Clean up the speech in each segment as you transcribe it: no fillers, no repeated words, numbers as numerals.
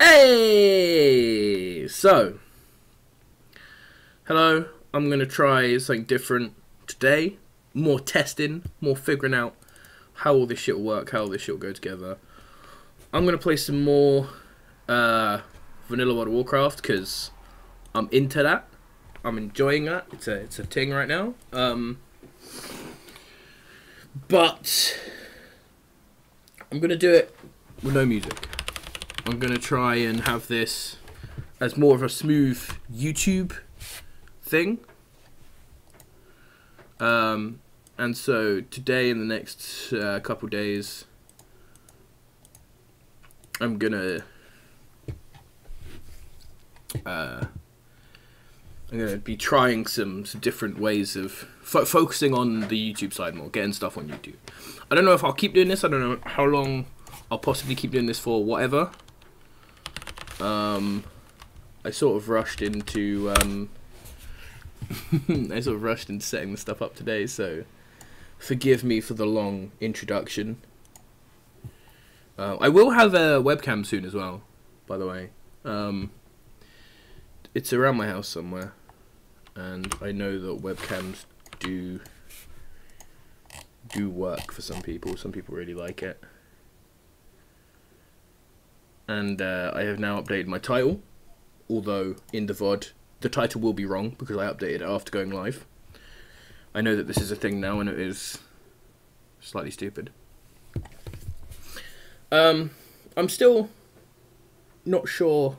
Hey! So, hello. I'm going to try something different today. More testing, more figuring out how all this shit will work, how all this shit will go together. I'm going to play some more Vanilla World of Warcraft because I'm into that. I'm enjoying that. It's a thing right now. But I'm going to do it with no music. I'm going to try and have this as more of a smooth YouTube thing. And so today and the next couple days, I'm going to be trying some different ways of focusing on the YouTube side more, getting stuff on YouTube. I don't know if I'll keep doing this. I don't know how long I'll possibly keep doing this for, whatever. I sort of rushed into setting the stuff up today, so forgive me for the long introduction. I will have a webcam soon as well, by the way. It's around my house somewhere, and I know that webcams do work for some people. Some people really like it. And I have now updated my title, although in the VOD the title will be wrong because I updated it after going live. I know that this is a thing now and it is slightly stupid. I'm still not sure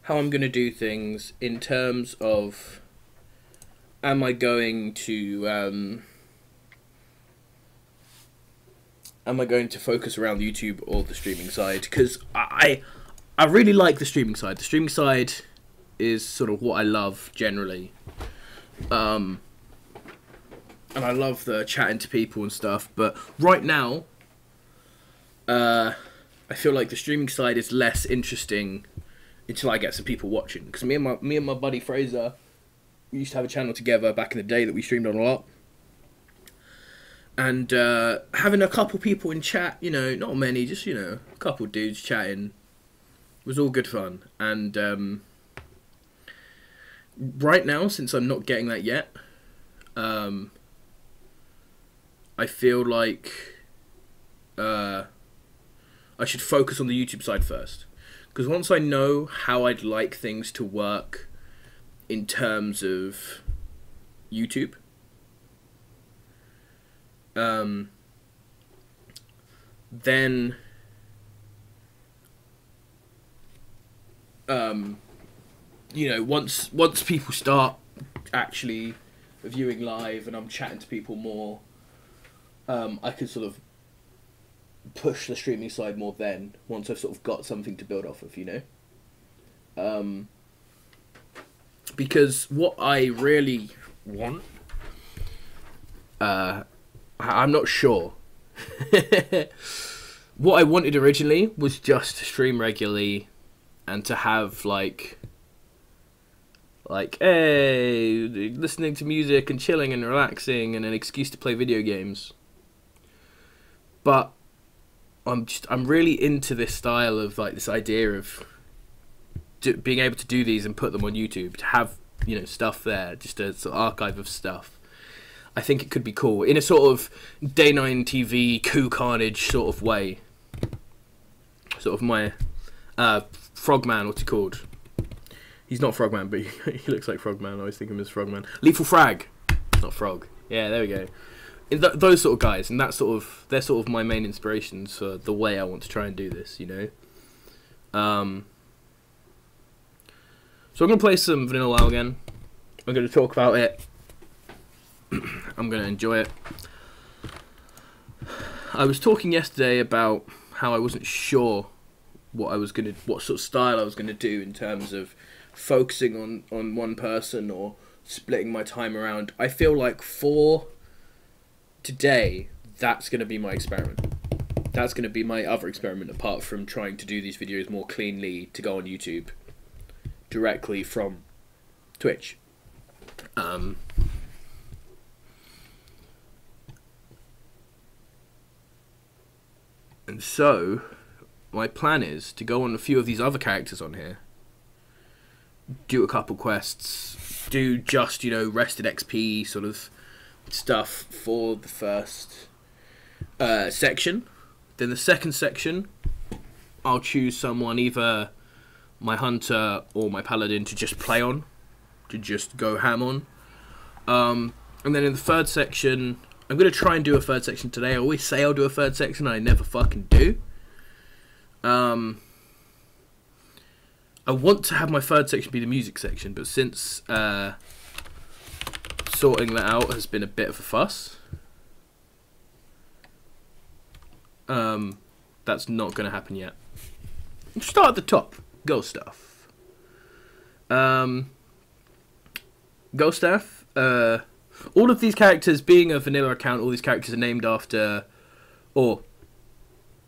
how I'm going to do things in terms of am I going to focus around YouTube or the streaming side? Because I really like the streaming side. The streaming side is sort of what I love generally. And I love the chatting to people and stuff. But right now, I feel like the streaming side is less interesting until I get some people watching. Because me and my buddy Fraser, we used to have a channel together back in the day that we streamed on a lot. And having a couple people in chat, you know, not many, just, you know, a couple dudes chatting was all good fun. And right now, since I'm not getting that yet, I feel like I should focus on the YouTube side first. Because once I know how I'd like things to work in terms of YouTube, then you know, once people start actually viewing live and I'm chatting to people more, I can sort of push the streaming side more then, once I've sort of got something to build off of, you know. Because what I really want, I'm not sure. What I wanted originally was just to stream regularly and to have like hey, listening to music and chilling and relaxing and an excuse to play video games. But I'm really into this style of like this idea of being able to do these and put them on YouTube, to have, you know, stuff there, just a sort of archive of stuff. I think it could be cool in a sort of Day 9 TV coup carnage sort of way. Sort of my Frogman, what's he called? He's not Frogman, but he looks like Frogman. I always think of him as Frogman. Lethal Frag, not Frog. Yeah, there we go. Those sort of guys, and they're sort of my main inspirations for the way I want to try and do this, you know. So I'm gonna play some Vanilla WoW again. I'm gonna talk about it. I'm gonna enjoy it. I was talking yesterday about how I wasn't sure what sort of style I was gonna do in terms of focusing on one person or splitting my time around. I feel like for today, that's gonna be my experiment. That's gonna be my other experiment, apart from trying to do these videos more cleanly to go on YouTube directly from Twitch. And so my plan is to go on a few of these other characters on here, do a couple quests, do just, you know, rested XP sort of stuff for the first section. Then the second section, I'll choose someone, either my hunter or my paladin, to just play on, to just go ham on. And then in the third section, I'm going to try and do a third section today. I always say I'll do a third section, and I never fucking do. I want to have my third section be the music section, but since sorting that out has been a bit of a fuss, that's not going to happen yet. Start at the top. Gulstaff. Gulstaff. All of these characters, being a vanilla account, all these characters are named after, or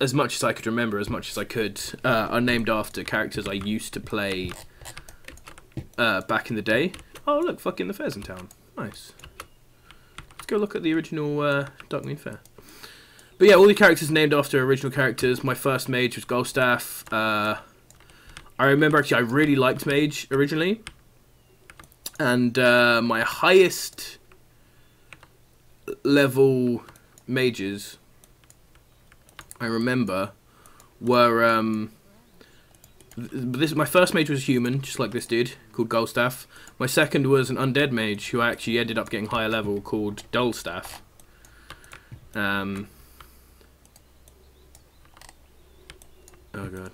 as much as I could remember, as much as I could, are named after characters I used to play back in the day. Oh, look, fucking the fair's in town. Nice. Let's go look at the original Darkmead Fair. But yeah, all the characters named after original characters. My first mage was Gulstaff. I remember, actually, I really liked Mage originally. And my highest level mages, I remember, were my first mage was a human, just like this dude, called Gulstaff. My second was an undead mage, who actually ended up getting higher level, called Dullstaff. Oh god.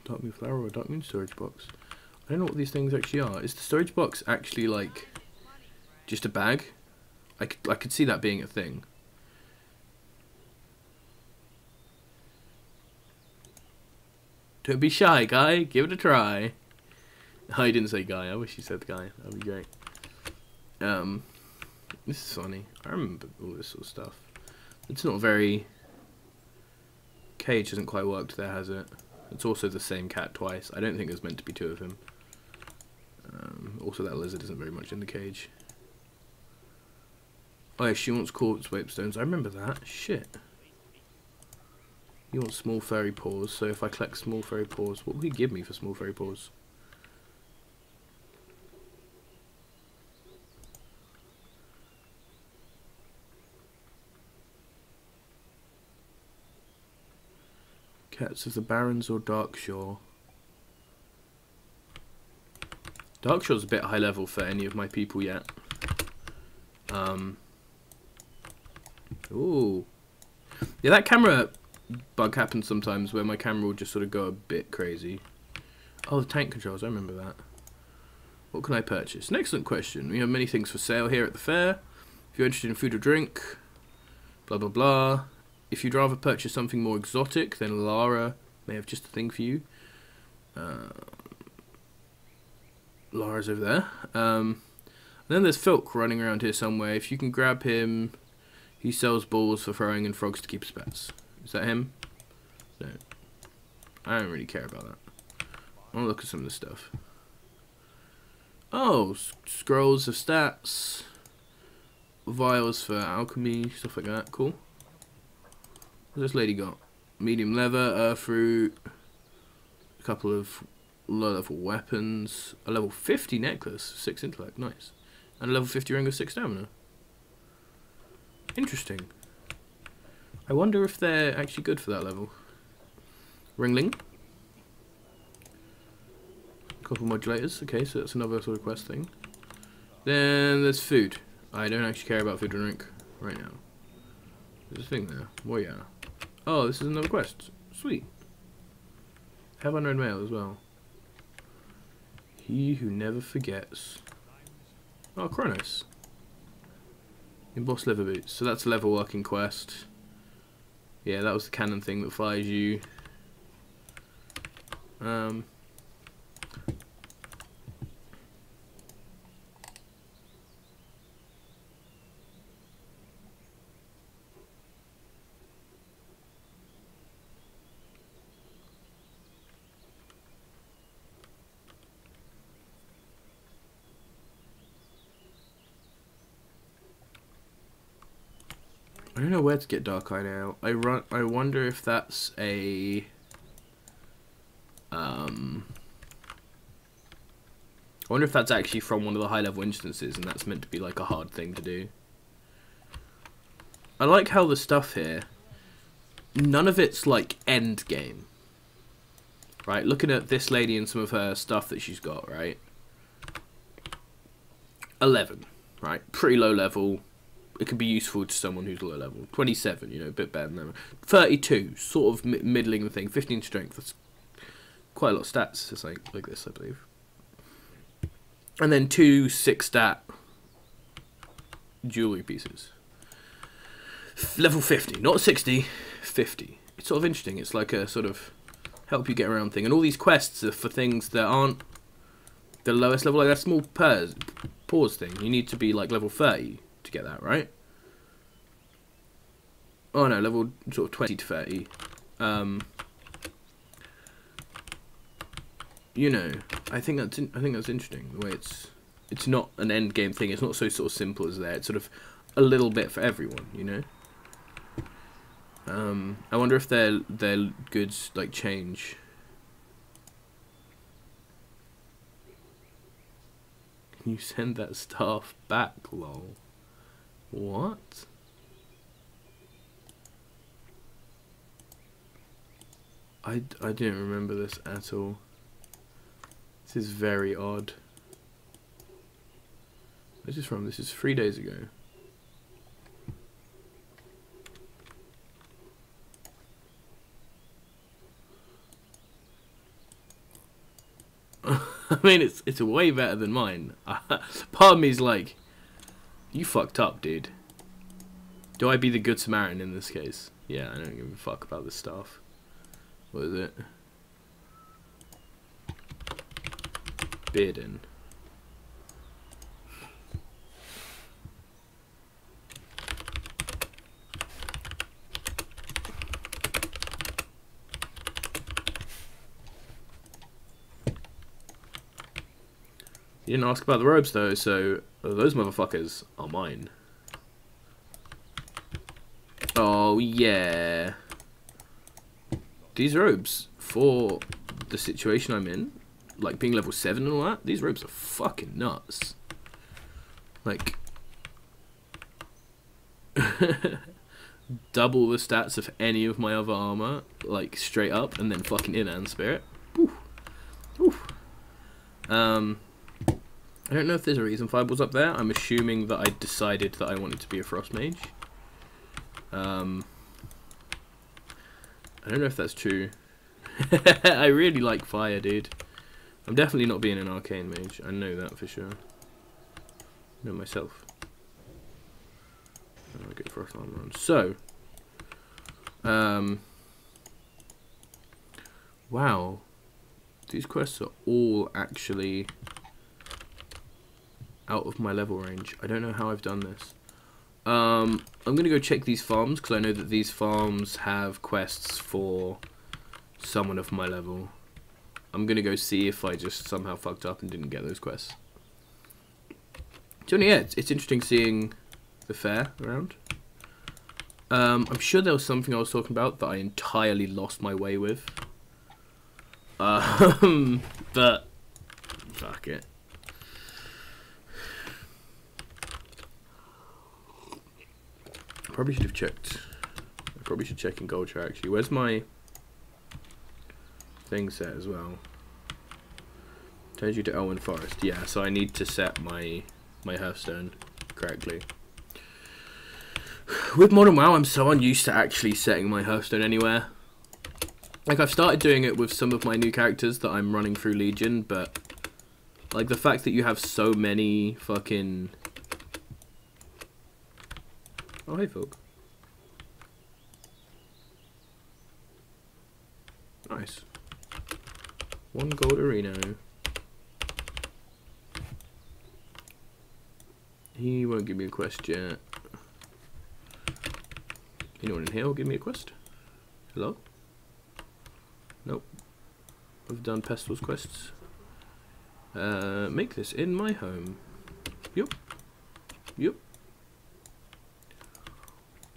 Darkmead flower or Darkmead storage box? I don't know what these things actually are. Is the storage box actually like just a bag? I could see that being a thing. Don't be shy, guy. Give it a try. Oh, he didn't say guy. I wish he said guy. That'd be great. This is funny. I remember all this sort of stuff. It's not very... Cage hasn't quite worked there, has it? It's also the same cat twice. I don't think there's meant to be two of him. Also, that lizard isn't very much in the cage. Oh yeah, she wants quartz wapestones. I remember that. Shit. You want small furry paws, so if I collect small furry paws, what will he give me for small furry paws? Cats of the Barrens or Darkshore? Darkshore's a bit high level for any of my people yet. Ooh. Yeah, that camera bug happens sometimes where my camera will just sort of go a bit crazy. Oh, the tank controls, I remember that. What can I purchase? An excellent question. We have many things for sale here at the fair. If you're interested in food or drink, blah blah blah. If you'd rather purchase something more exotic, then Lara may have just a thing for you. Lara's over there. And then there's Filk running around here somewhere. If you can grab him, he sells balls for throwing and frogs to keep as pets. Is that him? No. I don't really care about that. I want to look at some of this stuff. Oh, scrolls of stats. Vials for alchemy, stuff like that. Cool. What's this lady got? Medium leather, earth fruit, a couple of low-level weapons, a level 50 necklace, 6 intellect, nice, and a level 50 ring of 6 stamina. Interesting. I wonder if they're actually good for that level. Ringling. A couple modulators, okay, so that's another sort of quest thing. Then there's food. I don't actually care about food and drink right now. There's a thing there. Oh yeah. Oh, this is another quest. Sweet. Have unread mail as well. He who never forgets. Oh, Kronos. Embossed leather boots. So that's a level working quest. Yeah, that was the cannon thing that fires you. don't know where to get Dark Eye now. I wonder if that's a... I wonder if that's actually from one of the high level instances and that's meant to be like a hard thing to do. I like how the stuff here, none of it's like end game. Right, looking at this lady and some of her stuff that she's got, right? 11, right? Pretty low level. It could be useful to someone who's low level. 27, you know, a bit better than them. 32, sort of middling thing. 15 strength, that's quite a lot of stats to something like this, I believe. And then 2 6-stat jewelry pieces. Level 50, not 60, 50. It's sort of interesting. It's like a sort of help you get around thing. And all these quests are for things that aren't the lowest level. Like that small pause thing. You need to be like level 30 to get that, right? Oh no, level sort of 20 to 30. You know, I think that's interesting. The way it's not an end game thing. It's not so sort of simple as that. It's sort of a little bit for everyone, you know. I wonder if their goods like change. Can you send that staff back, lol? What? I didn't remember this at all. This is very odd. This is from, this is 3 days ago. I mean, it's way better than mine. Part of me's like, you fucked up, dude. Do I be the good Samaritan in this case? Yeah, I don't give a fuck about this stuff. What is it? Bearden. You didn't ask about the robes though, so those motherfuckers are mine. Oh yeah. These robes, for the situation I'm in, like being level 7 and all that, these robes are fucking nuts. Like, double the stats of any of my other armor, like straight up, and then fucking in and spirit. Oof. Oof. I don't know if there's a reason Fireball's up there. I'm assuming that I decided that I wanted to be a Frost Mage. I don't know if that's true. I really like fire, dude. I'm definitely not being an Arcane Mage. I know that for sure. I know myself. I'll get Frost Armor on. So, wow. These quests are all actually out of my level range. I don't know how I've done this. I'm going to go check these farms, because I know that these farms have quests for someone of my level. I'm going to go see if I just somehow fucked up and didn't get those quests. So yeah, it's interesting seeing the fair around. I'm sure there was something I was talking about that I entirely lost my way with. But fuck it. Probably should have checked. I probably should check in Goldshire actually. Where's my thing set as well? Turns you to Elwyn Forest. Yeah, so I need to set my Hearthstone correctly. With Modern WoW, I'm so unused to actually setting my Hearthstone anywhere. Like, I've started doing it with some of my new characters that I'm running through Legion, but like the fact that you have so many fucking... Oh, hey, folk. Nice. 1 gold arena. He won't give me a quest yet. Anyone in here will give me a quest? Hello? Nope. I've done Pestil's quests. Make this in my home. Yup. Yup.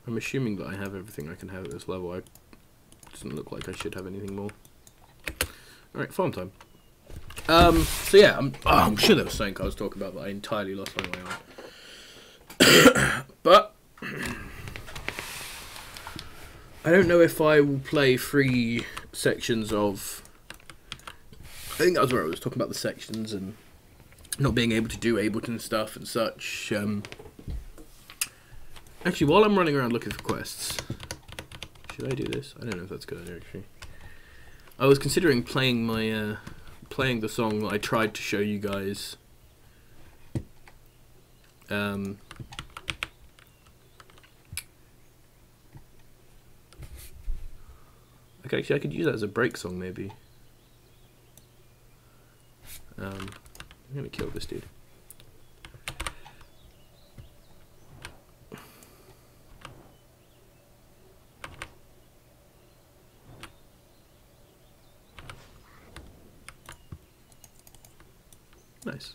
I'm assuming that I have everything I can have at this level. It doesn't look like I should have anything more. Alright, farm time. So yeah, I'm sure there was something I was talking about, but I entirely lost my way on. But I don't know if I will play 3 sections of... I think that was where I was talking about the sections and not being able to do Ableton stuff and such. Actually, while I'm running around looking for quests... Should I do this? I don't know if that's a good idea, actually. I was considering playing my... playing the song that I tried to show you guys. Okay, actually I could use that as a break song maybe. I'm gonna kill this dude. Nice.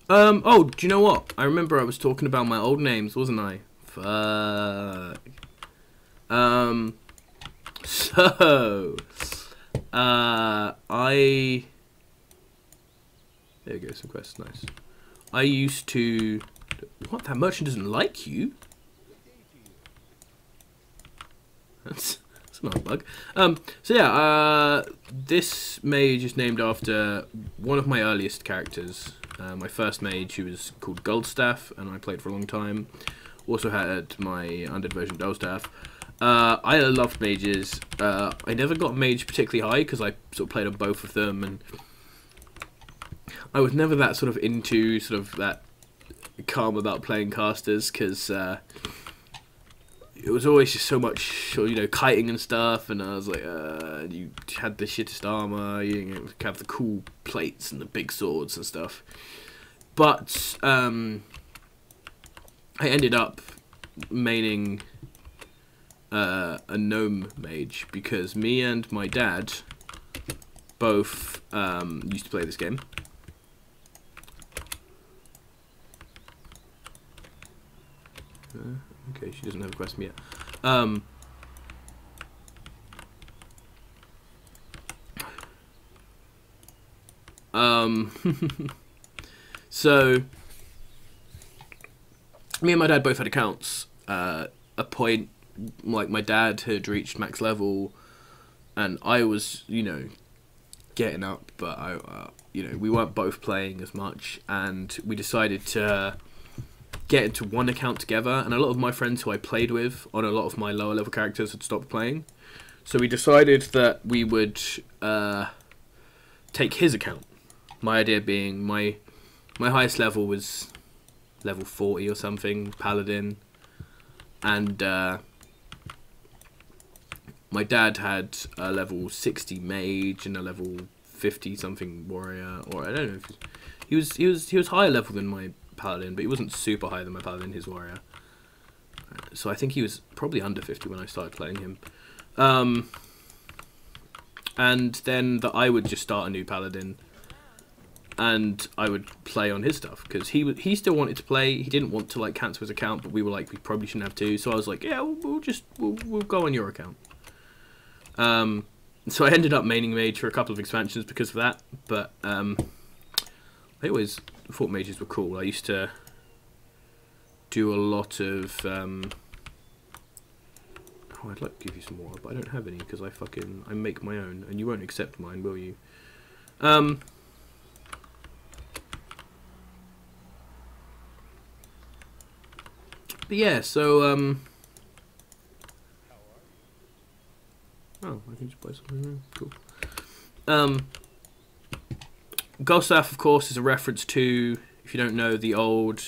Oh, do you know what? I remember I was talking about my old names, wasn't I? Fuck. So, there you go, some quests, nice. I used to... What, that merchant doesn't like you? That's not a bug. So yeah, this mage is named after one of my earliest characters. My first mage, who was called Gulstaff, and I played for a long time. Also had my undead version Gulstaff. I loved mages. I never got mage particularly high because I sort of played on both of them, and I was never that sort of into sort of that calm about playing casters because it was always just so much, you know, kiting and stuff, and I was like, you had the shittest armor, you have the cool plates and the big swords and stuff. But I ended up maining a gnome mage because me and my dad both used to play this game. Okay, she doesn't have a quest yet. So me and my dad both had accounts. A point, like, my dad had reached max level, and I was, you know, getting up, but you know, we weren't both playing as much, and we decided to get into one account together, and a lot of my friends who I played with on a lot of my lower level characters had stopped playing, so we decided that we would take his account. My idea being my highest level was level 40 or something, paladin, and my dad had a level 60 mage and a level 50 something warrior, or I don't know if he was higher level than my paladin, but he wasn't super higher than my paladin, his warrior. So I think he was probably under 50 when I started playing him. And then I would just start a new paladin, and I would play on his stuff because he still wanted to play. He didn't want to like cancel his account, but we were like, we probably shouldn't have to. So I was like, yeah, we'll go on your account. So I ended up maining mage for a couple of expansions because of that. But I always thought mages were cool. I used to do a lot of oh, I'd like to give you some more, but I don't have any because I make my own, and you won't accept mine, will you? But yeah, so oh, I can just buy something there. Cool. Gulstaff, of course, is a reference to, if you don't know, the old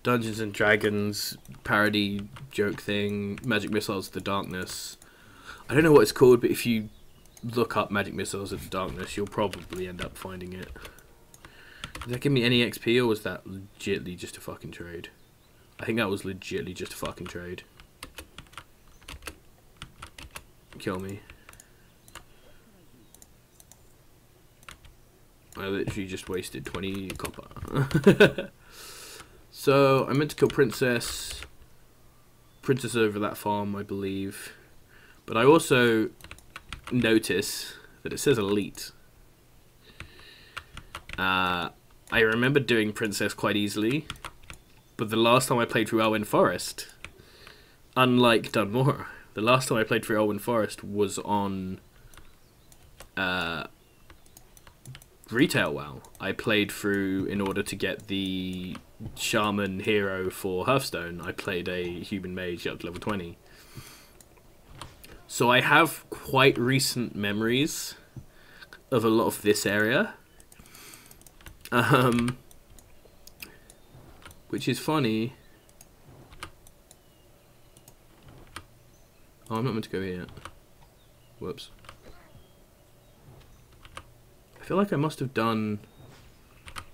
Dungeons and Dragons parody joke thing, Magic Missiles of the Darkness. I don't know what it's called, but if you look up Magic Missiles of the Darkness, you'll probably end up finding it. Did that give me any XP, or was that legitly just a fucking trade? I think that was legitly just a fucking trade. Kill me. I literally just wasted 20 copper. So, I meant to kill Princess. Princess over that farm, I believe. But I also notice that it says Elite. I remember doing Princess quite easily. But the last time I played through Elwyn Forest, unlike Dunmore, the last time I played through Elwyn Forest was on Retail WoW. I played through, in order to get the Shaman hero for Hearthstone, I played a human mage up to level 20. So I have quite recent memories of a lot of this area. Which is funny. Oh, I'm not meant to go here yet. Whoops. I feel like I must have done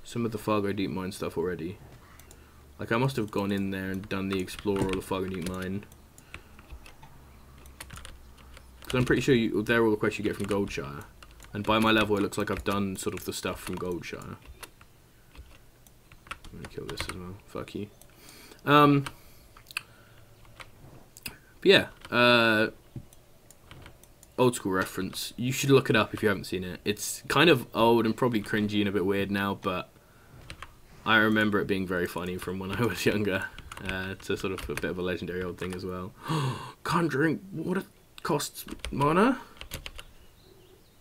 some of the Fargo Deep Mine stuff already. Like, I must have gone in there and done the Explorer or the Fargo Deep Mine. Because I'm pretty sure they're all the quests you get from Goldshire. And by my level, it looks like I've done sort of the stuff from Goldshire. I'm going to kill this as well. Fuck you. But yeah. Old school reference. You should look it up if you haven't seen it. It's kind of old and probably cringy and a bit weird now, but I remember it being very funny from when I was younger. It's a sort of a bit of a legendary old thing as well. Can't drink. What it costs mana?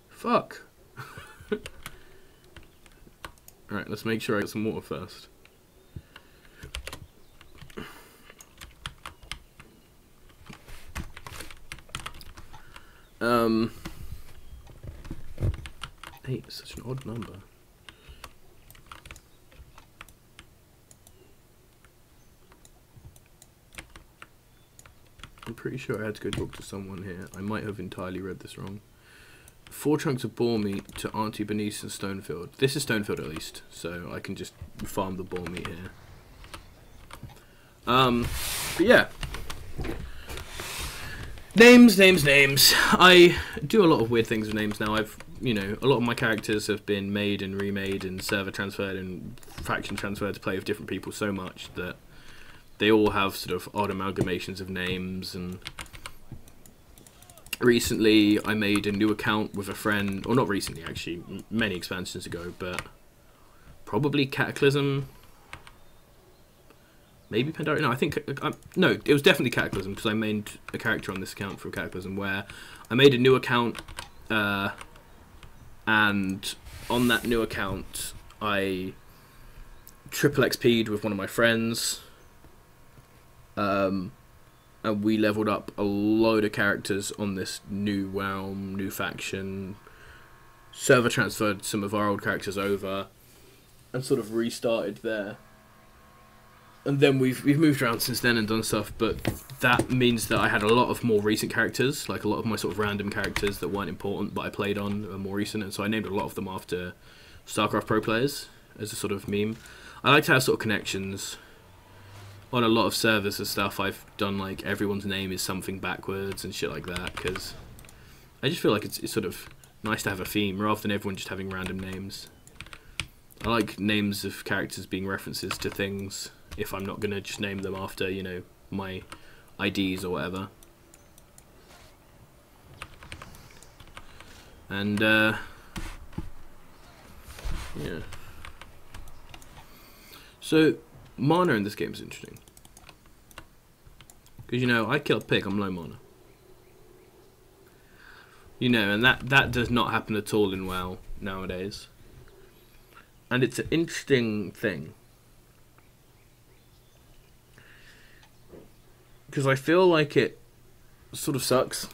Fuck. Alright, let's make sure I get some water first. Eight is such an odd number. I'm pretty sure I had to go talk to someone here. I might have entirely read this wrong. 4 chunks of boar meat to Auntie Bernice and Stonefield. This is Stonefield at least, so I can just farm the boar meat here. But yeah. Names. I do a lot of weird things with names now. You know, a lot of my characters have been made and remade and server transferred and faction transferred to play with different people so much that they all have sort of odd amalgamations of names. And recently I made a new account with a friend, or not recently actually, many expansions ago, but probably Cataclysm. Maybe Pandaria? No, I think... no, it was definitely Cataclysm, because I made a character on this account from Cataclysm, where I made a new account, and on that new account, I triple XP'd with one of my friends, and we leveled up a load of characters on this new realm, new faction, server transferred some of our old characters over, and sort of restarted there. And then we've moved around since then and done stuff, but that means that I had a lot of more recent characters, like a lot of my sort of random characters that weren't important but I played on are more recent, and so I named a lot of them after StarCraft Pro players as a sort of meme. I like to have sort of connections. On a lot of servers and stuff, I've done like everyone's name is something backwards and shit like that, because I just feel like it's sort of nice to have a theme rather than everyone just having random names. I like names of characters being references to things, if I'm not going to just name them after, you know, my IDs or whatever. And, yeah. So, mana in this game is interesting. Because, you know, I kill a pig, I'm low mana. You know, and that does not happen at all in WoW nowadays. And it's an interesting thing. Because I feel like it sort of sucks.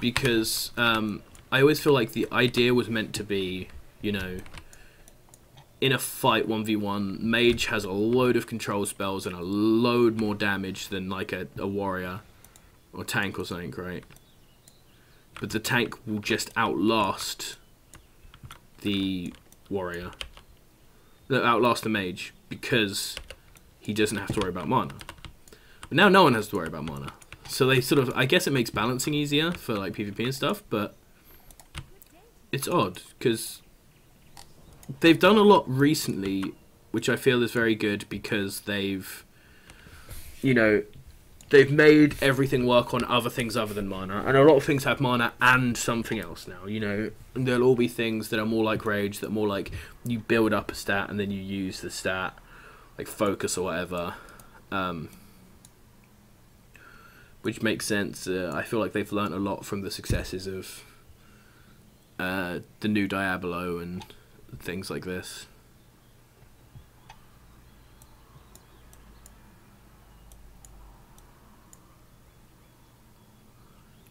Because I always feel like the idea was meant to be, you know, in a fight 1v1, Mage has a load of control spells and a load more damage than like a warrior or tank or something, right? But the tank will just outlast the warrior. Outlast the Mage because he doesn't have to worry about mana. But now no one has to worry about mana. So they sort of, I guess it makes balancing easier for like PvP and stuff, but it's odd because they've done a lot recently, which I feel is very good because they've, you know, they've made everything work on other things other than mana, and a lot of things have mana and something else now, you know. And there'll all be things that are more like Rage, that are more like you build up a stat and then you use the stat, like Focus or whatever, which makes sense. I feel like they've learnt a lot from the successes of the new Diablo and things like this.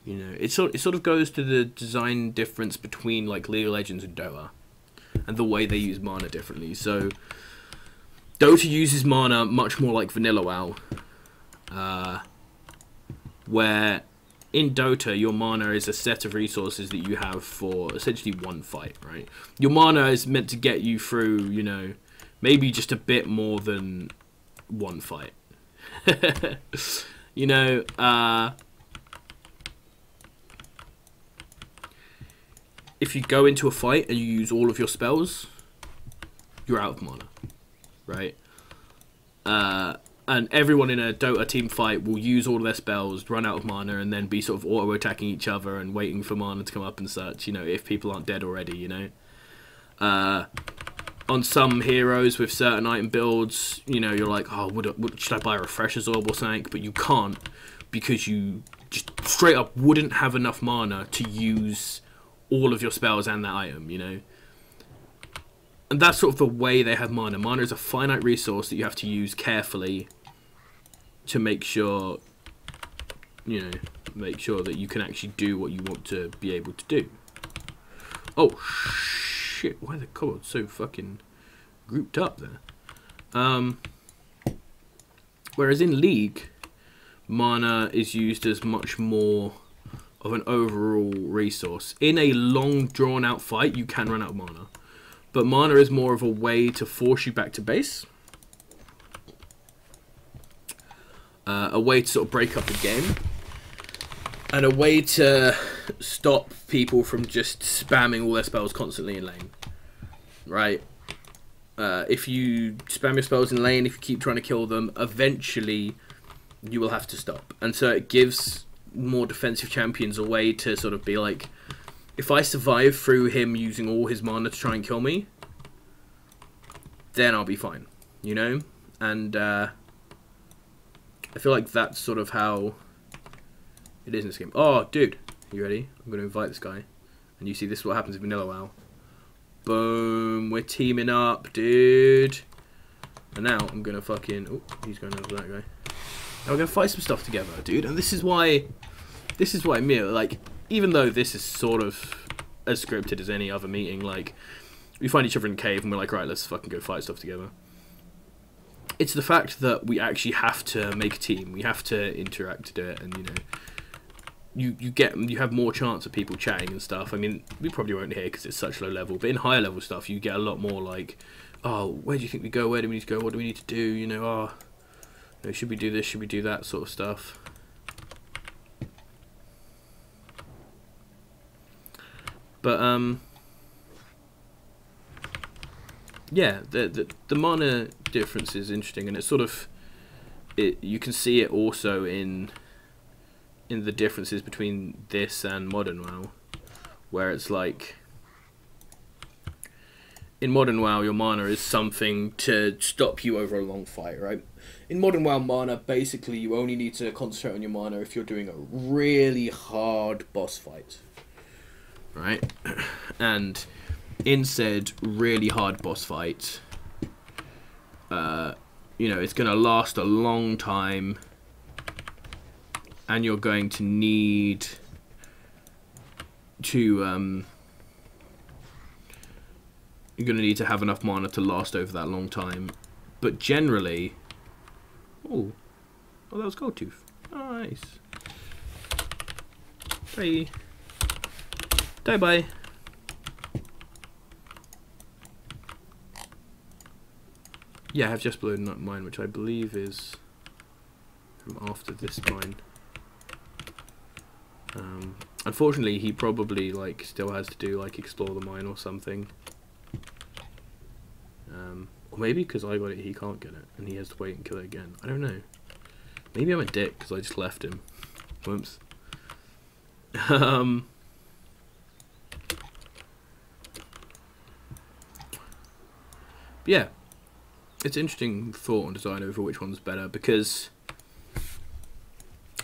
You know, it sort of goes to the design difference between like League of Legends and Dota, and the way they use mana differently. So Dota uses mana much more like vanilla WoW, where in Dota your mana is a set of resources that you have for essentially one fight, right? Your mana is meant to get you through, you know, maybe just a bit more than one fight. You know, if you go into a fight and you use all of your spells, you're out of mana, right? And everyone in a Dota team fight will use all of their spells, run out of mana, and then be sort of auto-attacking each other and waiting for mana to come up and such, you know, if people aren't dead already, you know. On some heroes with certain item builds, you know, you're like, oh, should I buy a Refresher's Orb or something? But you can't, because you just straight up wouldn't have enough mana to use all of your spells and that item, you know. And that's sort of the way they have mana. Mana is a finite resource that you have to use carefully to make sure, you know, make sure that you can actually do what you want to be able to do. Oh shit, why are the cohorts so fucking grouped up there? Whereas in League, mana is used as much more of an overall resource. In a long drawn out fight you can run out of mana, but mana is more of a way to force you back to base, a way to sort of break up the game, and a way to stop people from just spamming all their spells constantly in lane, right? If you spam your spells in lane, if you keep trying to kill them, eventually you will have to stop. And so it gives more defensive champions a way to sort of be like, if I survive through him using all his mana to try and kill me, then I'll be fine, you know? And I feel like that's sort of how it is in this game. Oh, dude, you ready? I'm going to invite this guy. And you see, this is what happens in Vanilla WoW. Boom, we're teaming up, dude. And now I'm going to fucking... Oh, he's going over that guy. Now we're going to fight some stuff together, dude. And this is why me, like, even though this is sort of as scripted as any other meeting, like, we find each other in a cave and we're like, right, let's fucking go fight stuff together. It's the fact that we actually have to make a team. We have to interact to do it, and, you know, you have more chance of people chatting and stuff. I mean, we probably won't hear because it's such low level, but in higher level stuff, you get a lot more like, oh, where do you think we go? Where do we need to go? What do we need to do? You know, oh, you know, should we do this? Should we do that? Sort of stuff. But yeah, the mana difference is interesting, and it's sort of you can see it also in the differences between this and Modern WoW, where it's like, in Modern WoW your mana is something to stop you over a long fight, right? In Modern WoW, mana, basically you only need to concentrate on your mana if you're doing a really hard boss fight, right? And in said really hard boss fight, you know, it's going to last a long time, and you're going to need to you're going to need to have enough mana to last over that long time. But generally, oh, that was Gold Tooth. Nice. Bye. Bye. Yeah, I have just blown up mine, which I believe is from after this mine. Unfortunately, he probably like still has to do like explore the mine or something. Or maybe because I got it, he can't get it, and he has to wait and kill it again. I don't know. Maybe I'm a dick because I just left him. Whoops. Yeah, it's interesting thought and design over which one's better, because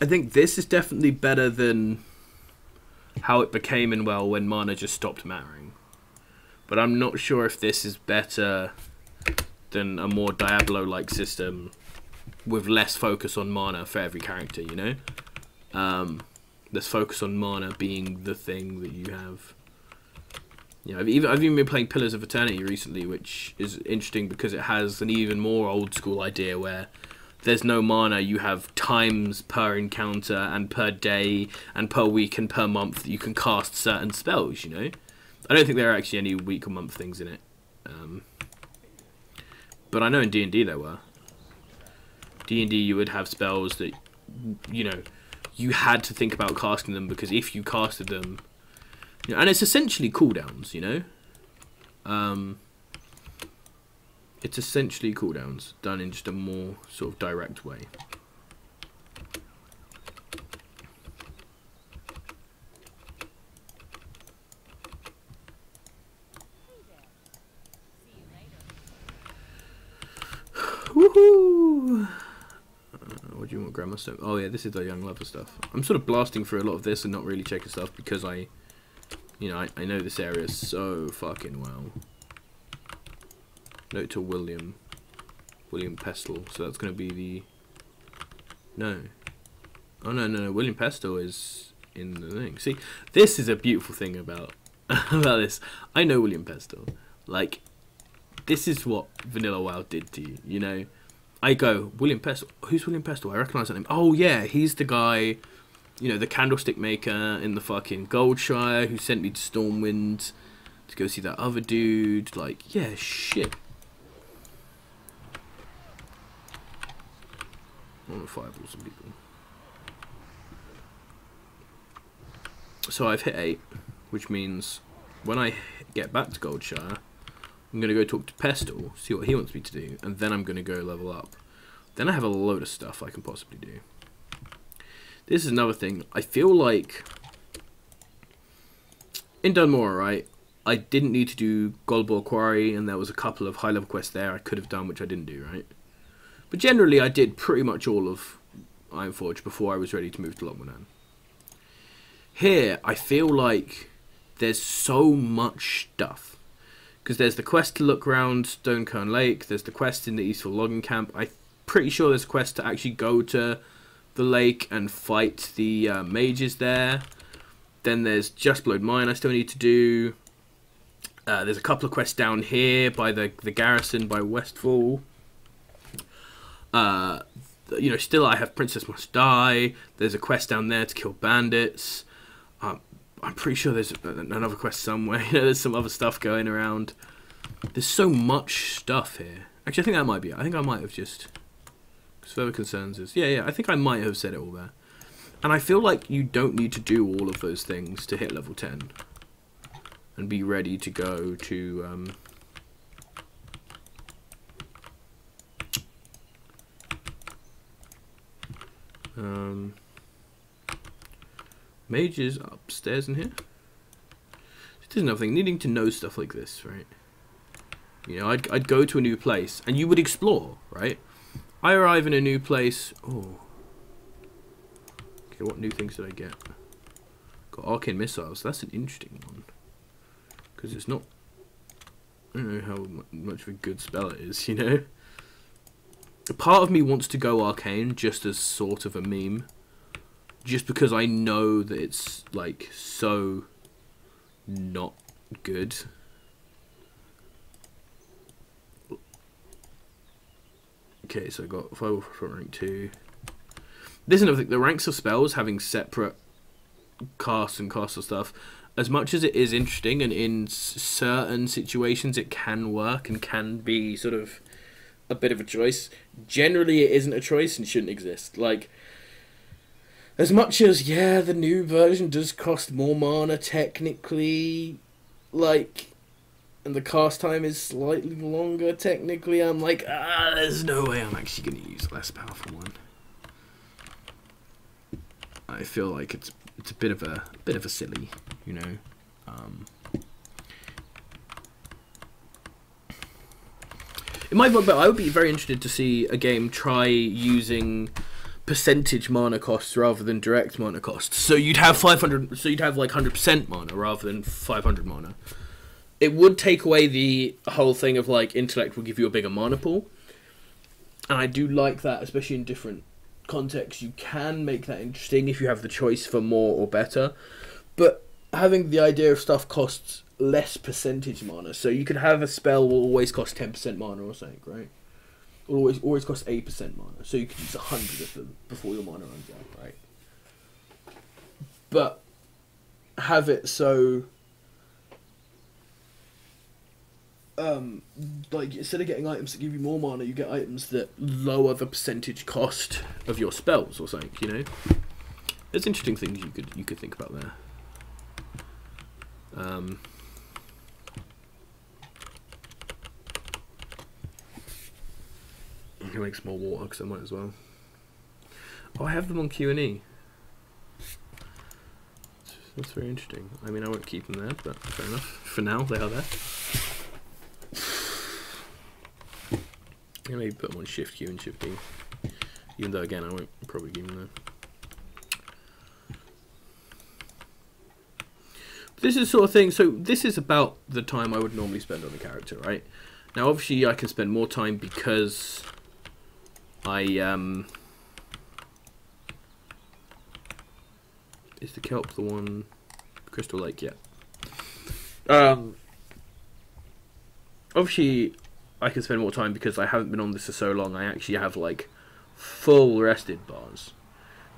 I think this is definitely better than how it became in WoW when mana just stopped mattering. But I'm not sure if this is better than a more Diablo-like system with less focus on mana for every character, you know? Less focus on mana being the thing that you have. You know, I've even been playing Pillars of Eternity recently, which is interesting because it has an even more old school idea where there's no mana, you have times per encounter and per day and per week and per month that you can cast certain spells, you know? I don't think there are actually any week or month things in it. But I know in D&D there were. D&D you would have spells that, you know, you had to think about casting them because if you casted them... You know, and it's essentially cooldowns, you know? It's essentially cooldowns done in just a more sort of direct way. Woohoo! What do you want, Grandma Stone? Oh yeah, this is the young lover stuff. I'm sort of blasting through a lot of this and not really checking stuff because I know this area so fucking well. Note to William Pestle. So that's going to be the... No. Oh no, William Pestle is in the thing. See, this is a beautiful thing about about this. I know William Pestle. Like, this is what Vanilla WoW did to you, you know? I go, William Pestle. Who's William Pestle? I recognise that name. Oh yeah, he's the guy, you know, the candlestick maker in the fucking Goldshire who sent me to Stormwind to go see that other dude. Like, yeah, shit. I want to fireball some people. So I've hit 8, which means when I get back to Goldshire, I'm going to go talk to Pestle, see what he wants me to do, and then I'm going to go level up. Then I have a load of stuff I can possibly do. This is another thing. I feel like in Dunmore, right, I didn't need to do Goldbore Quarry, and there was a couple of high-level quests there I could have done, which I didn't do, right? But generally, I did pretty much all of Ironforge before I was ready to move to Lochmanan. Here, I feel like there's so much stuff. Because there's the quest to look around Stonekern Lake, there's the quest in the Eastville Logging Camp. I'm pretty sure there's a quest to actually go to the lake and fight the mages there. Then there's Just Blowed Mine I still need to do. There's a couple of quests down here by the garrison by Westfall. You know, still I have Princess Must Die. There's a quest down there to kill bandits. I'm pretty sure there's another quest somewhere. You know, there's some other stuff going around. There's so much stuff here. Actually, I think that might be it. I think I might have just... Because further concerns is... Yeah, I think I might have said it all there. And I feel like you don't need to do all of those things to hit level 10. And be ready to go to... Mage is upstairs in here. This is another thing, needing to know stuff like this, right? You know, I'd go to a new place, and you would explore, right? I arrive in a new place. Oh. Okay, what new things did I get? Got arcane missiles. That's an interesting one. Because it's not... I don't know how much of a good spell it is, you know? A part of me wants to go arcane just as sort of a meme. Just because I know that it's, like, so not good. Okay, so I got 5 from rank 2. This is another thing. The ranks of spells having separate casts and castle stuff, as much as it is interesting and in certain situations it can work and can be sort of a bit of a choice, generally it isn't a choice and shouldn't exist. Like, as much as, yeah, the new version does cost more mana technically, like, and the cast time is slightly longer technically, I'm like, there's no way I'm actually going to use a less powerful one. I feel like it's a bit of a silly, you know. It might work, but I would be very interested to see a game try using percentage mana costs rather than direct mana costs. So you'd have 500. So you'd have like 100% mana rather than 500 mana. It would take away the whole thing of like intellect will give you a bigger mana pool, and I do like that, especially in different contexts. You can make that interesting if you have the choice for more or better, but having the idea of stuff costs less percentage mana, so you could have a spell will always cost 10% mana or something, right? Always cost 8% mana, so you could use 100 of them before your mana runs out, right? But have it so like instead of getting items that give you more mana, you get items that lower the percentage cost of your spells or something, you know? There's interesting things you could think about there. I'm gonna make some more water because I might as well. Oh, I have them on Q&E. That's very interesting. I mean, I won't keep them there, but fair enough. For now, they are there. I'm gonna maybe put them on Shift Q and Shift E. Even though, again, I won't probably keep them there. But this is the sort of thing, so this is about the time I would normally spend on a character, right? Now, obviously, I can spend more time because is the kelp the one? Crystal Lake, yeah. Obviously, I can spend more time because I haven't been on this for so long. I actually have like full rested bars.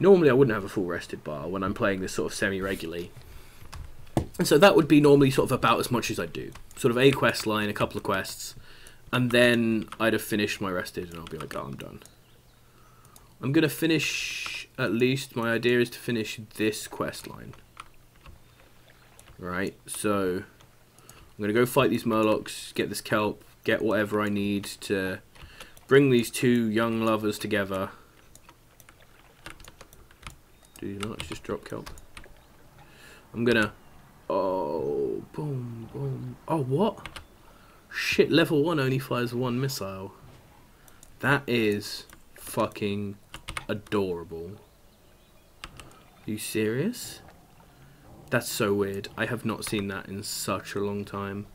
Normally, I wouldn't have a full rested bar when I'm playing this sort of semi-regularly. And so that would be normally sort of about as much as I do. Sort of a quest line, a couple of quests, and then I'd have finished my rested and I'll be like, oh, I'm done. I'm going to finish, at least, my idea is to finish this quest line. Right, so I'm going to go fight these murlocs, get this kelp, get whatever I need to bring these two young lovers together. Do these murlocs just drop kelp? I'm going to... Oh, boom, boom. Oh, what? Shit, level 1 only fires 1 missile. That is fucking adorable. Are you serious? That's so weird. I have not seen that in such a long time.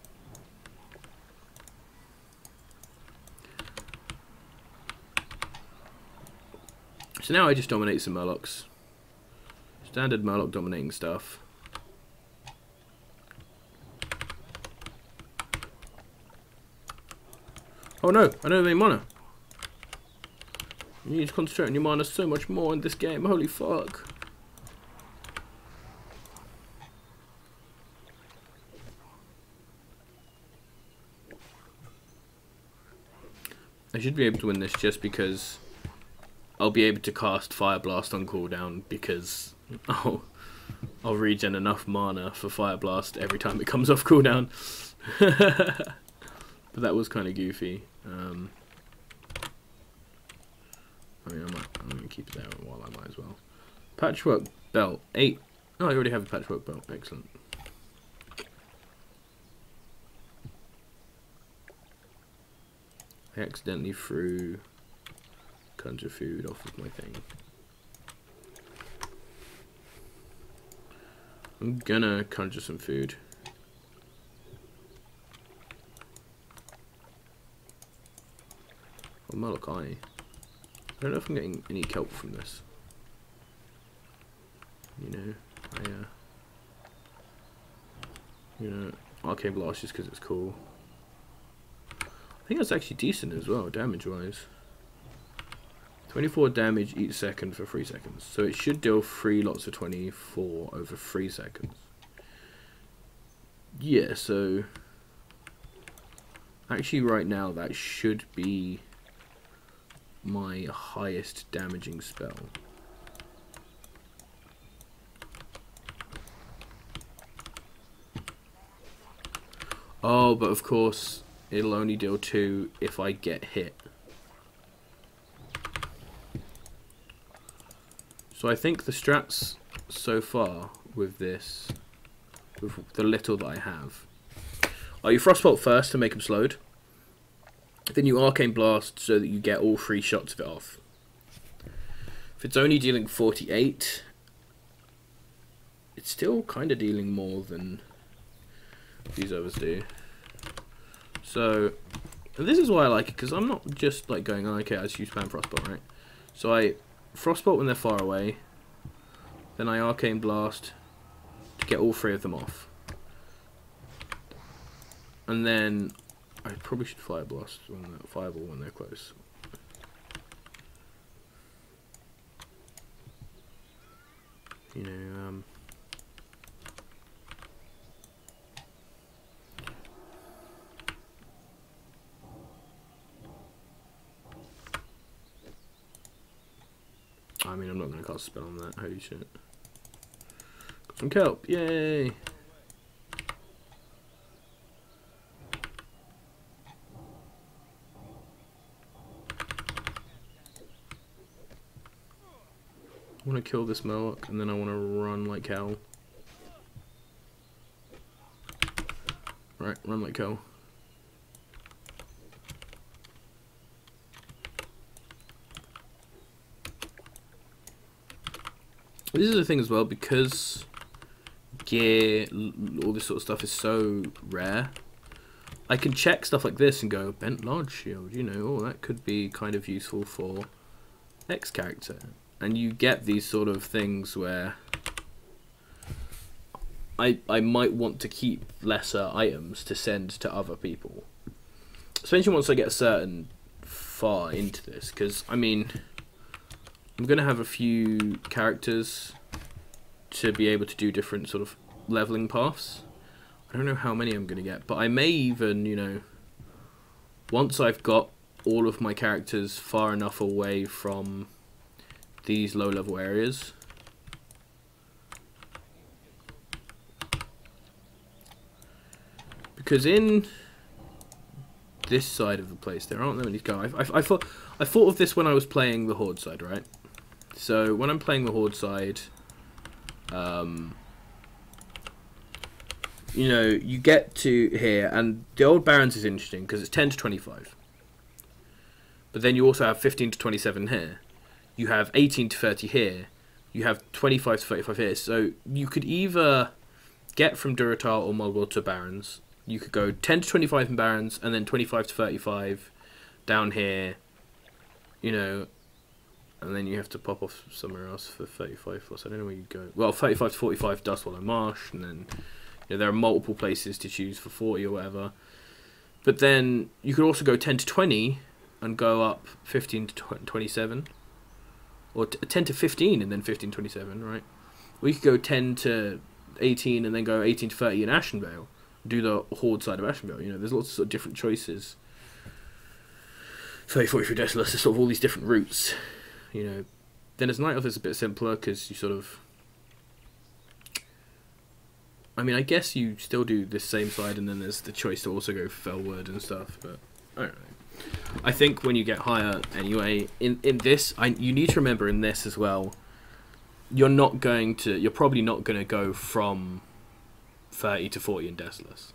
So now I just dominate some murlocs. Standard murloc dominating stuff. Oh no, I don't have any mana. You need to concentrate on your mana so much more in this game, holy fuck. I should be able to win this just because I'll be able to cast Fire Blast on cooldown because I'll regen enough mana for Fire Blast every time it comes off cooldown. But that was kind of goofy. I mean, I'm going to keep it there while I might as well. Patchwork belt, 8. Oh, I already have a patchwork belt. Excellent. I accidentally threw conjure food off of my thing. I'm gonna conjure some food. Oh, Moloch Eye. I don't know if I'm getting any kelp from this. You know, Arcane Blast just because it's cool. I think that's actually decent as well, damage-wise. 24 damage each second for 3 seconds. So it should deal 3 lots of 24 over 3 seconds. Yeah, so... Actually, right now, that should be my highest damaging spell. Oh, but of course, it'll only deal 2 if I get hit. So I think the strats so far with this, with the little that I have, are you Frostbolt first to make them slowed. Then you Arcane Blast so that you get all 3 shots of it off. If it's only dealing 48, it's still kind of dealing more than these others do. So this is why I like it, because I'm not just like going, oh, okay, I just use spam Frostbolt, right? So I Frostbolt when they're far away, then I Arcane Blast to get all 3 of them off. And then I probably should Fire Blast Fireball when they're close. You know, I mean, I'm not going to cast a spell on that. Holy shit. Got some kelp. Yay! I want to kill this Murloc, and then I want to run like hell. Right, run like hell. This is the thing as well, because gear, all this sort of stuff is so rare, I can check stuff like this and go, bent large shield, you know, oh, that could be kind of useful for X character. And you get these sort of things where I might want to keep lesser items to send to other people. Especially once I get a certain far into this, because, I mean, I'm going to have a few characters to be able to do different sort of leveling paths. I don't know how many I'm going to get, but I may even, you know, once I've got all of my characters far enough away from these low level areas, because in this side of the place there aren't that many guys. I thought of this when I was playing the Horde side, right? So when I'm playing the Horde side, you know, you get to here, and the old Barons is interesting because it's 10 to 25, but then you also have 15 to 27 here. You have 18 to 30 here. You have 25 to 35 here. So you could either get from Durotar or Mulgore to Barons. You could go 10 to 25 in Barons, and then 25 to 35 down here, you know, and then you have to pop off somewhere else for 35 plus. I don't know where you'd go. Well, 35 to 45 Dustwallow Marsh, and then, you know, there are multiple places to choose for 40 or whatever. But then you could also go 10 to 20 and go up 15 to 27. Or 10 to 15 and then 15 to 27, right? We could go 10 to 18 and then go 18 to 30 in Ashenvale. Do the Horde side of Ashenvale. You know, there's lots of, sort of different choices. 30, 40 for Desolus, there's sort of all these different routes. You know, then as Night Elf it's a bit simpler because you sort of, I mean, I guess you still do this same side, and then there's the choice to also go Felwood and stuff, but I don't know. I think when you get higher, anyway, in this, you need to remember in this as well, you're probably not going to go from 30 to 40 in Desolus.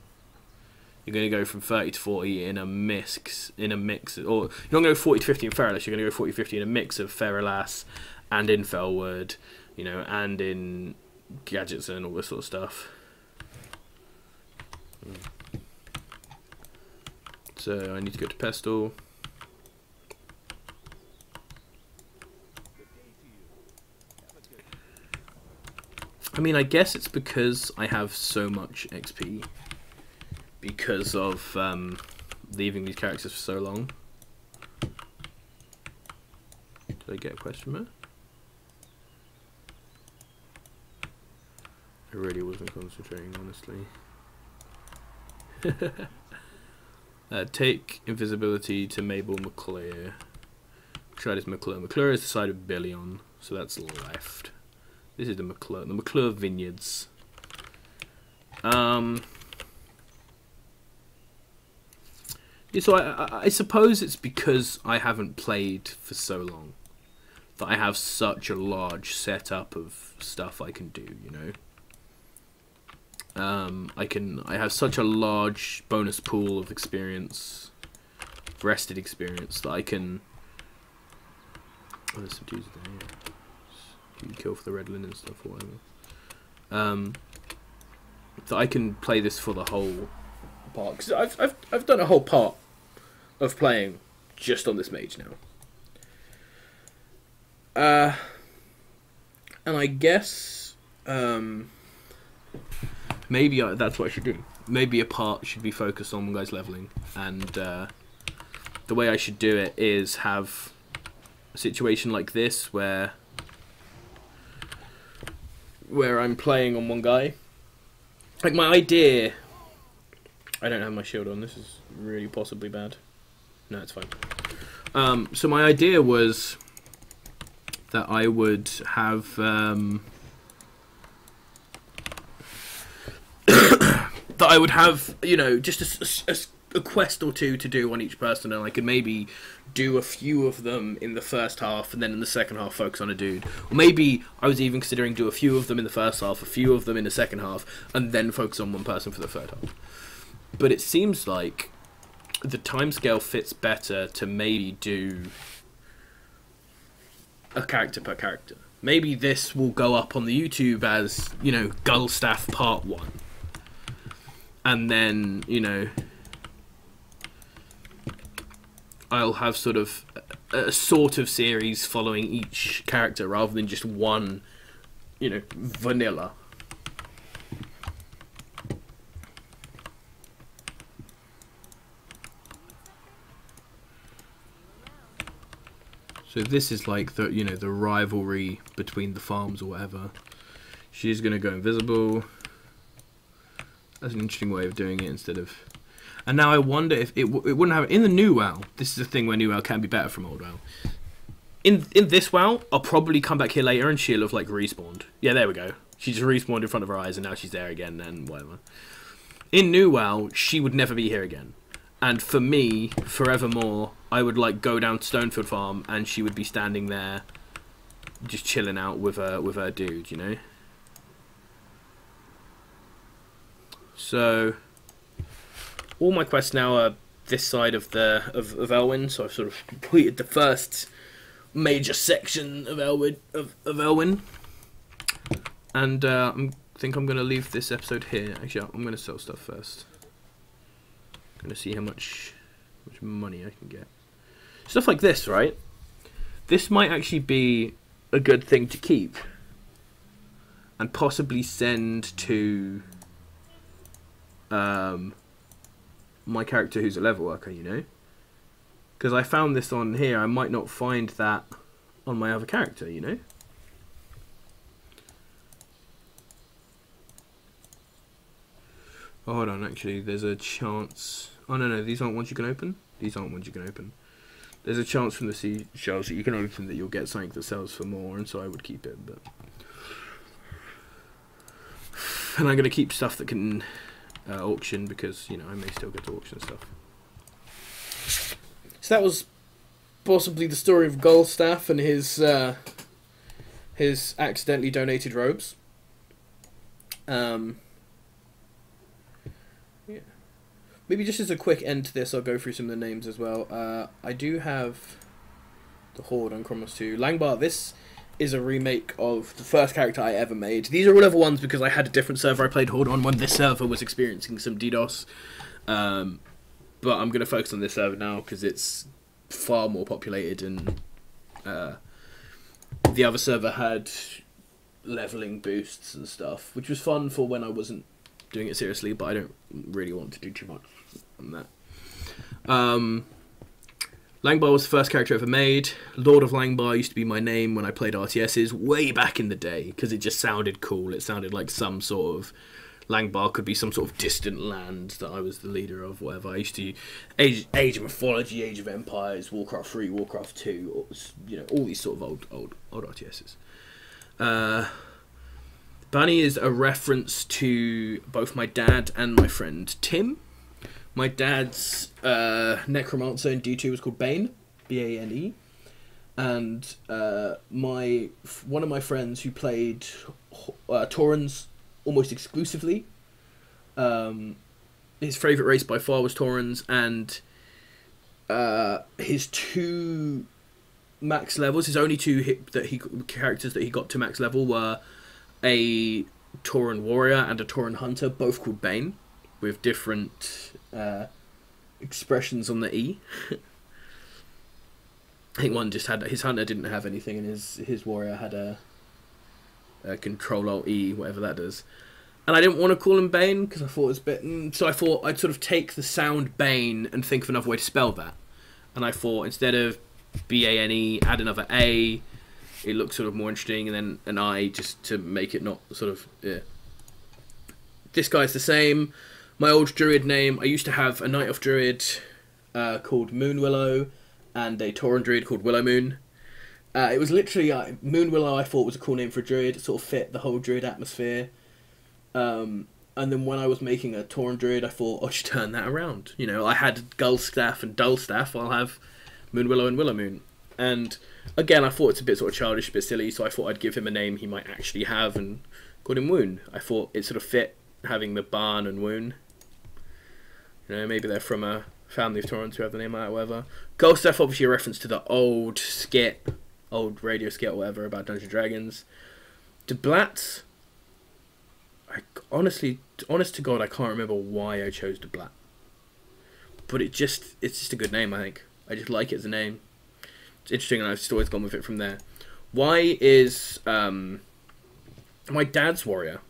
You're going to go from 30 to 40 in a mix, or you're not going to go 40 to 50 in Feralus, you're going to go 40 to 50 in a mix of Feralus and in Felwood, you know, and in Gadgets and all this sort of stuff. So I need to go to Pestle. I mean, I guess it's because I have so much XP because of leaving these characters for so long. Did I get a question mark? I really wasn't concentrating, honestly. Take invisibility to Mabel McClure. Try this McClure. McClure is the side of Billion, so that's left. This is the McClure Vineyards. So I suppose it's because I haven't played for so long that I have such a large setup of stuff I can do, you know. I have such a large bonus pool of experience, rested experience, that I can. Oh, there's some dudes there. Yeah. You kill for the red linen stuff or whatever. That I can play this for the whole part, because I've done a whole part of playing just on this mage now. And I guess maybe that's what I should do. Maybe a part should be focused on one guy's leveling, and the way I should do it is have a situation like this where I'm playing on one guy. Like, my idea... I don't have my shield on. This is really possibly bad. No, it's fine. So my idea was that I would have... that I would have, you know, just a quest or two to do on each person, and I could maybe do a few of them in the first half, and then in the second half focus on a dude. Or maybe I was even considering do a few of them in the first half, a few of them in the second half, and then focus on one person for the third half. But it seems like the timescale fits better to maybe do a character per character. Maybe this will go up on the YouTube as, you know, Gulstaff Part 1. And then, you know, I'll have sort of a sort of series following each character rather than just one, you know, vanilla. So this is like the, you know, the rivalry between the farms or whatever. She's gonna go invisible. That's an interesting way of doing it instead of. And now I wonder if it wouldn't have in the new WoW. This is the thing where new WoW can be better from old WoW. In this WoW, I'll probably come back here later and she'll have like respawned. Yeah, there we go. She just respawned in front of her eyes and now she's there again and whatever. In new WoW, she would never be here again. And for me, forevermore, I would like go down to Stonefield Farm and she would be standing there, just chilling out with her dude, you know. So all my quests now are this side of Elwyn, so I've sort of completed the first major section of Elwyn, and I think I'm going to leave this episode here. Actually, I'm going to sell stuff first. I'm going to see how much money I can get. Stuff like this, right? This might actually be a good thing to keep and possibly send to my character who's a level worker, you know, because I found this on here. I might not find that on my other character, you know. Oh, hold on, actually there's a chance. Oh no, these aren't ones you can open. These aren't ones you can open. There's a chance from the seashells that you can open that you'll get something that sells for more, and so I would keep it. But and I'm going to keep stuff that can auction, because, you know, I may still get to auction stuff. So that was possibly the story of Gulstaff and his accidentally donated robes. Yeah. Maybe just as a quick end to this, I'll go through some of the names as well. I do have the Horde on Chronos 2. Langbar, this is a remake of the first character I ever made. These are all other ones because I had a different server I played Horde on when this server was experiencing some DDoS. But I'm going to focus on this server now because it's far more populated, and the other server had leveling boosts and stuff, which was fun for when I wasn't doing it seriously, but I don't really want to do too much on that. Langbar was the first character I ever made. Lord of Langbar used to be my name when I played RTSs way back in the day, because it just sounded cool. It sounded like some sort of... Langbar could be some sort of distant land that I was the leader of, whatever. I used to... Age of Mythology, Age of Empires, Warcraft 3, Warcraft 2, you know, all these sort of old RTSs. Bunny is a reference to both my dad and my friend Tim. My dad's necromancer in D2 was called Bane, Bane, and one of my friends who played Taurens almost exclusively. His favourite race by far was Taurens, and his 2 max levels, his only 2 characters that he got to max level were a Tauren warrior and a Tauren hunter, both called Bane, with different expressions on the E. I think one just had, his hunter didn't have anything, and his warrior had a Control Alt E, whatever that does. And I didn't want to call him Bane because I thought it was a bit. So I thought I'd sort of take the sound Bane and think of another way to spell that. And I thought instead of Bane, add another A. It looks sort of more interesting, and then an I just to make it not sort of. Yeah. This guy's the same. My old druid name. I used to have a Night Elf druid called Moonwillow, and a Tauren druid called Willowmoon. It was literally Moonwillow. I thought was a cool name for a druid. It sort of fit the whole druid atmosphere. And then when I was making a Tauren druid, I thought I should turn that around. You know, I had Gulstaff and Dullstaff. I'll have Moonwillow and Willowmoon. And again, I thought it's a bit sort of childish, a bit silly, so I thought I'd give him a name he might actually have and called him Woon. I thought it sort of fit having the barn and Woon. You know, maybe they're from a family of Taurens who have the name like that, whatever. Gulstaff, obviously a reference to the old radio skit or whatever about Dungeons & Dragons. Deblat, honest to God, I can't remember why I chose Deblat. But it's just a good name, I think. I just like it as a name. It's interesting, and I've just always gone with it from there. Why is my dad's warrior?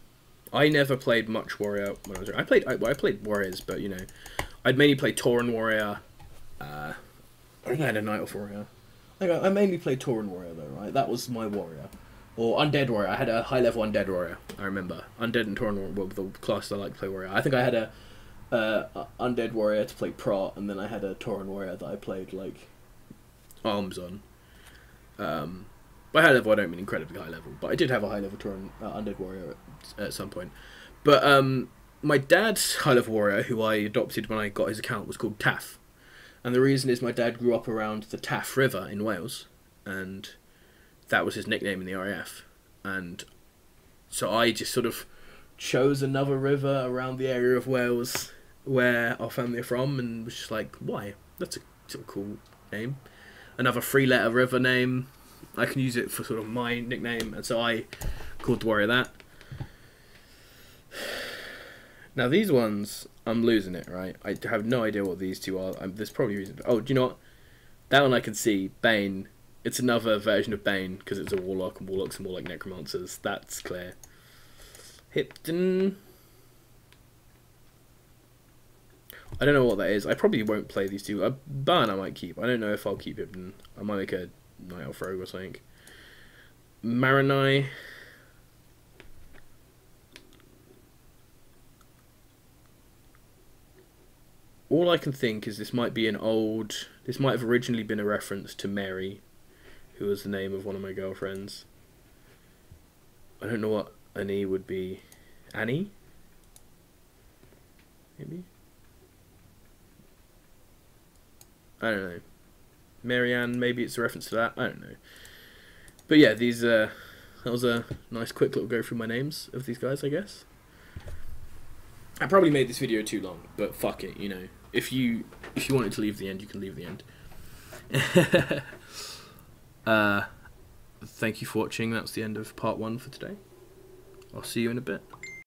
I never played much warrior when I was. I played warriors, but you know, I'd mainly play Tauren warrior. I think I had a Night Elf warrior. I mainly played Tauren warrior though, right? That was my warrior. Or Undead Warrior. I had a high level Undead Warrior, I remember. Undead and Tauren Warrior were the classes I like to play Warrior. I think I had a Undead Warrior to play Prot, and then I had a Tauren Warrior that I played, like, arms on. By high level, I don't mean incredibly high level, but I did have a high level Tauren Undead Warrior at some point. But my dad's high level warrior, who I adopted when I got his account, was called Taff. And the reason is my dad grew up around the Taff River in Wales, and that was his nickname in the RAF. And so I just sort of chose another river around the area of Wales where our family are from, and was just like, why? That's a sort of cool name. Another 3-letter river name. I can use it for sort of my nickname, and so I called the warrior that. Now these ones, I'm losing it, right? I have no idea what these two are. There's probably a reason. Oh, do you know what? That one I can see, Bane. It's another version of Bane, because it's a warlock, and warlocks are more like necromancers. That's clear. Hipton. I don't know what that is. I probably won't play these two. Barn I might keep. I don't know if I'll keep Hipton. I might make a Night Elf Rogue or something. Maranai. All I can think is this might be an old... This might have originally been a reference to Mary, who was the name of one of my girlfriends. I don't know what an E would be. Annie? Maybe? I don't know. Marianne, maybe it's a reference to that. I don't know. But yeah, these that was a nice quick little go through my names of these guys, I guess. I probably made this video too long, but fuck it, you know. If you wanted to leave the end, you can leave the end. Thank you for watching. That's the end of part 1 for today. I'll see you in a bit.